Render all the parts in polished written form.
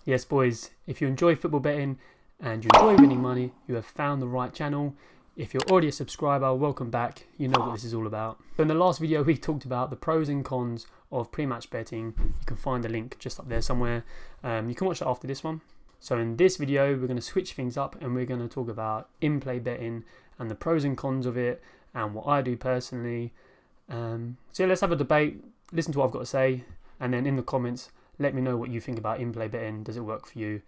Yes, boys, if you enjoy football betting and you enjoy winning money, you have found the right channel. If you're already a subscriber, welcome back. You know what this is all about. So in the last video, we talked about the pros and cons of pre-match betting. You can find the link just up there somewhere. You can watch that after this one. So in this video, we're going to switch things up and we're going to talk about in-play betting and the pros and cons of it and what I do personally. So let's have a debate, listen to what I've got to say, and then in the comments, let me know what you think about in-play betting. Does it work for you?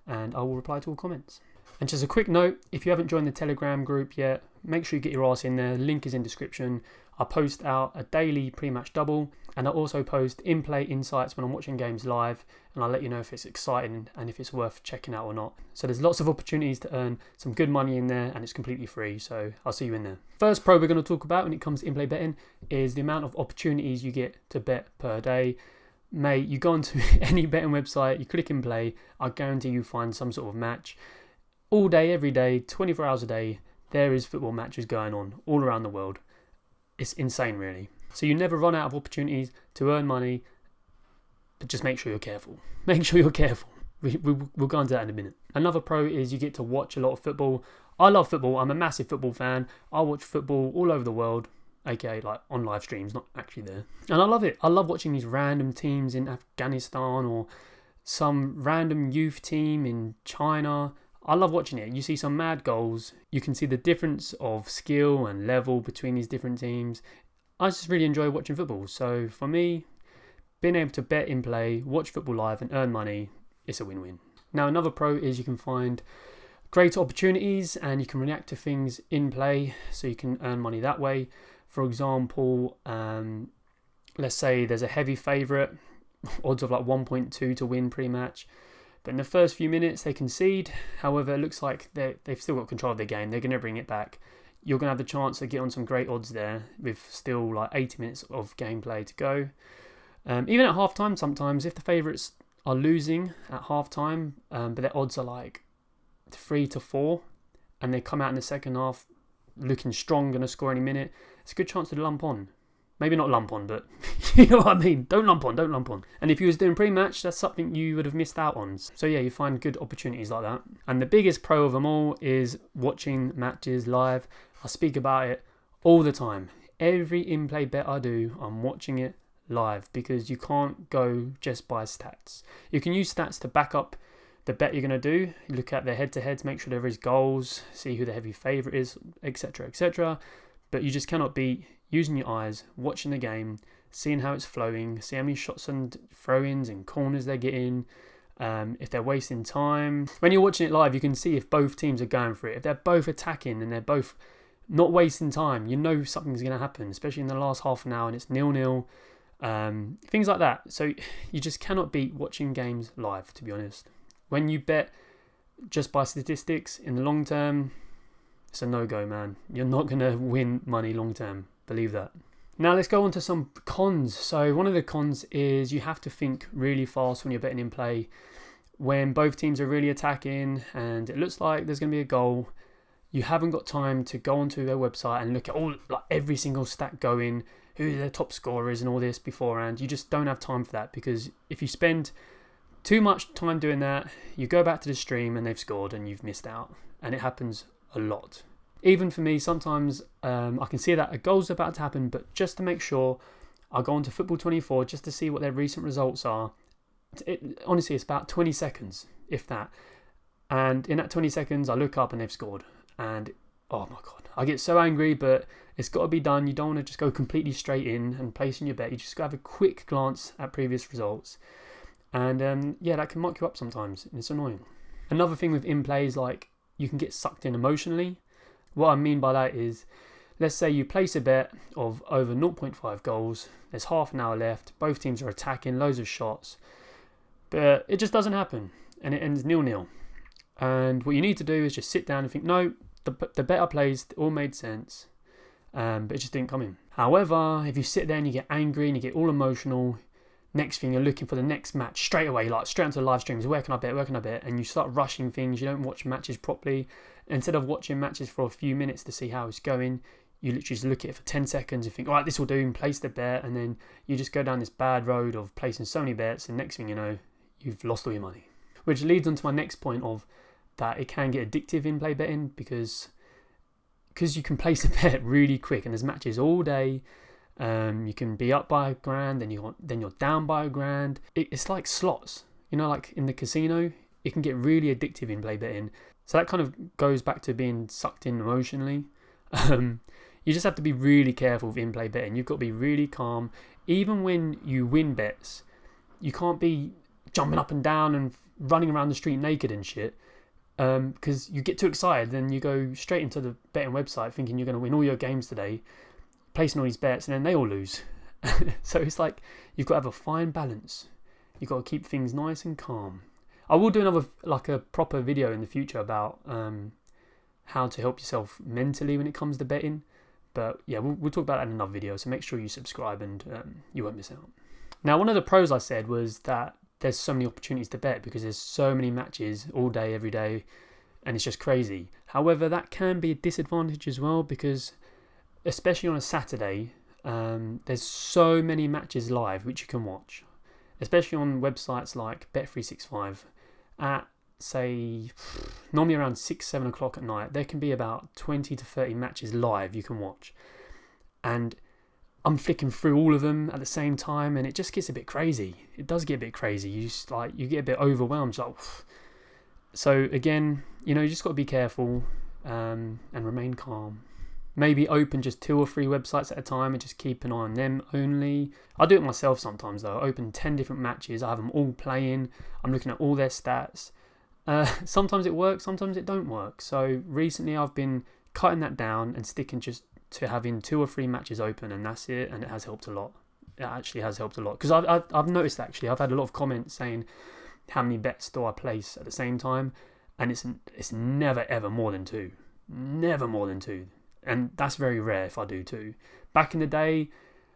And I will reply to all comments. And just a quick note, if you haven't joined the Telegram group yet, make sure you get your ass in there. Link is in description. I post out a daily pre-match double, and I also post in-play insights when I'm watching games live, and I'll let you know if it's exciting and if it's worth checking out or not. So there's lots of opportunities to earn some good money in there, and it's completely free, so I'll see you in there. First pro we're going to talk about when it comes to in-play betting is the amount of opportunities you get to bet per day. Mate, you go onto any betting website, you click in play, I guarantee you find some sort of match. All day, every day, 24 hours a day, there is football matches going on all around the world. It's insane, really. So you never run out of opportunities to earn money, but just make sure you're careful. Make sure you're careful. We'll go into that in a minute. Another pro is you get to watch a lot of football. I love football. I'm a massive football fan. I watch football all over the world. aka like on live streams, not actually there. And I love it. I love watching these random teams in Afghanistan or some random youth team in China. I love watching it. You see some mad goals. You can see the difference of skill and level between these different teams. I just really enjoy watching football. So for me, being able to bet in play, watch football live and earn money, it's a win-win. Now another pro is you can find great opportunities and you can react to things in play so you can earn money that way. For example, let's say there's a heavy favourite, odds of like 1.2 to win pre-match. But in the first few minutes, they concede. However, it looks like they've still got control of their game. They're going to bring it back. You're going to have the chance to get on some great odds there with still like 80 minutes of gameplay to go. Even at halftime, sometimes, if the favourites are losing at halftime, but their odds are like 3 to 4, and they come out in the second half looking strong, going to score any minute, it's a good chance to lump on. Maybe not lump on, but you know what I mean. Don't lump on. And if you was doing pre-match, that's something you would have missed out on. So yeah, you find good opportunities like that. And the biggest pro of them all is watching matches live. I speak about it all the time. Every in-play bet I do, I'm watching it live because you can't go just by stats. You can use stats to back up the bet you're going to do. You look at their head-to-heads, make sure there is goals, see who the heavy favourite is, etc., etc. But you just cannot beat using your eyes, watching the game, seeing how it's flowing, see how many shots and throw-ins and corners they're getting, if they're wasting time. When you're watching it live, you can see if both teams are going for it. If they're both attacking and they're both not wasting time, you know something's going to happen, especially in the last half an hour and it's 0-0. Things like that. So you just cannot beat watching games live, to be honest. When you bet just by statistics in the long term, it's a no-go, man. You're not going to win money long term. Believe that. Now let's go on to some cons. So one of the cons is you have to think really fast when you're betting in play. When both teams are really attacking and it looks like there's going to be a goal, you haven't got time to go onto their website and look at every single stat going, who their top scorer is and all this beforehand. You just don't have time for that, because if you spend too much time doing that, you go back to the stream and they've scored and you've missed out. And it happens a lot. Even for me, sometimes I can see that a goal's about to happen, but just to make sure, I'll go on to Football 24 just to see what their recent results are. Honestly, it's about 20 seconds, if that. And in that 20 seconds, I look up and they've scored. And, oh my God, I get so angry, but it's got to be done. You don't want to just go completely straight in and placing your bet. You just got to have a quick glance at previous results. And yeah, that can muck you up sometimes, and it's annoying. Another thing with in-play is like you can get sucked in emotionally. What I mean by that is, let's say you place a bet of over 0.5 goals, there's half an hour left, both teams are attacking, loads of shots, but it just doesn't happen, and it ends 0-0. And what you need to do is just sit down and think, no, the bet I placed all made sense, but it just didn't come in. However, if you sit there and you get angry and you get all emotional, next thing you're looking for the next match straight away, like straight onto the live streams, where can I bet, and you start rushing things, you don't watch matches properly. Instead of watching matches for a few minutes to see how it's going, you literally just look at it for 10 seconds and think, all right, this will do, and place the bet, and then you just go down this bad road of placing so many bets, and next thing you know, you've lost all your money. Which leads on to my next point of that it can get addictive in-play betting because you can place a bet really quick and there's matches all day. You can be up by $1,000, then you're down by $1,000. It's like slots, like in the casino. It can get really addictive in-play betting. So that kind of goes back to being sucked in emotionally. You just have to be really careful with in-play betting. You've got to be really calm. Even when you win bets, you can't be jumping up and down and running around the street naked and shit. Because you get too excited, then you go straight into the betting website thinking you're going to win all your games today, placing all these bets, and then they all lose. So it's like you've got to have a fine balance. You've got to keep things nice and calm. I will do another, like a proper video in the future about how to help yourself mentally when it comes to betting. But yeah, we'll talk about that in another video, so make sure you subscribe and you won't miss out. Now, one of the pros I said was that there's so many opportunities to bet because there's so many matches all day, every day, and it's just crazy. However, that can be a disadvantage as well because, especially on a Saturday, there's so many matches live which you can watch, especially on websites like Bet365 at, say, normally around 6-7 o'clock at night. There can be about 20 to 30 matches live you can watch, and I'm flicking through all of them at the same time, and it just gets a bit crazy. It does get a bit crazy. You get a bit overwhelmed. So again, you just got to be careful and remain calm. Maybe open just 2 or 3 websites at a time and just keep an eye on them only. I do it myself sometimes though. I open 10 different matches. I have them all playing. I'm looking at all their stats. Sometimes it works, sometimes it don't work. So recently I've been cutting that down and sticking just to having 2 or 3 matches open, and that's it, and it has helped a lot. It actually has helped a lot because I've noticed, actually I've had a lot of comments saying how many bets do I place at the same time, and it's never ever more than 2, never more than 2, and that's very rare if I do 2. Back in the day,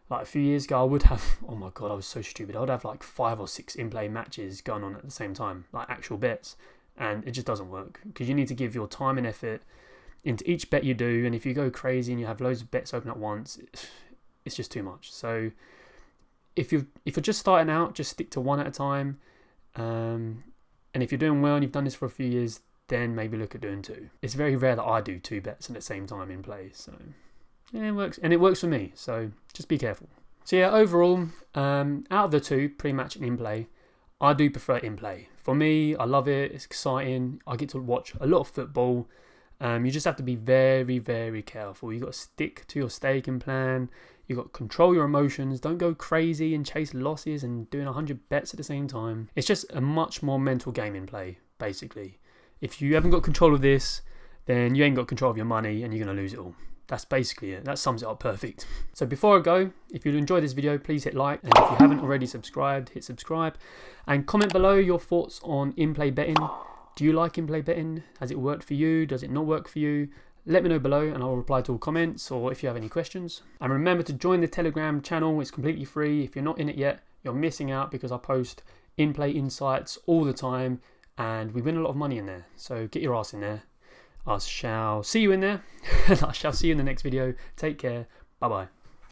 like a few years ago, I would have, oh my god, I was so stupid, I would have like 5 or 6 in-play matches going on at the same time, like actual bets, and it just doesn't work because you need to give your time and effort into each bet you do, and if you go crazy and you have loads of bets open at once, it's just too much. So if you're just starting out, just stick to 1 at a time, and if you're doing well and you've done this for a few years, then maybe look at doing 2. It's very rare that I do 2 bets at the same time in play, so yeah, it works, and it works for me, so just be careful. So yeah, overall, out of the 2, pre-match and in-play, I do prefer in-play. For me, I love it, it's exciting, I get to watch a lot of football. You just have to be very, very careful. You've got to stick to your staking plan. You've got to control your emotions. Don't go crazy and chase losses and doing 100 bets at the same time. It's just a much more mental game in play, basically. If you haven't got control of this, then you ain't got control of your money and you're going to lose it all. That's basically it. That sums it up perfect. So before I go, if you enjoyed this video, please hit like. And if you haven't already subscribed, hit subscribe. And comment below your thoughts on in-play betting. Do you like in-play betting? Has it worked for you? Does it not work for you? Let me know below and I'll reply to all comments or if you have any questions. And remember to join the Telegram channel. It's completely free. If you're not in it yet, you're missing out because I post in-play insights all the time and we win a lot of money in there. So get your ass in there. I shall see you in there and I shall see you in the next video. Take care. Bye-bye.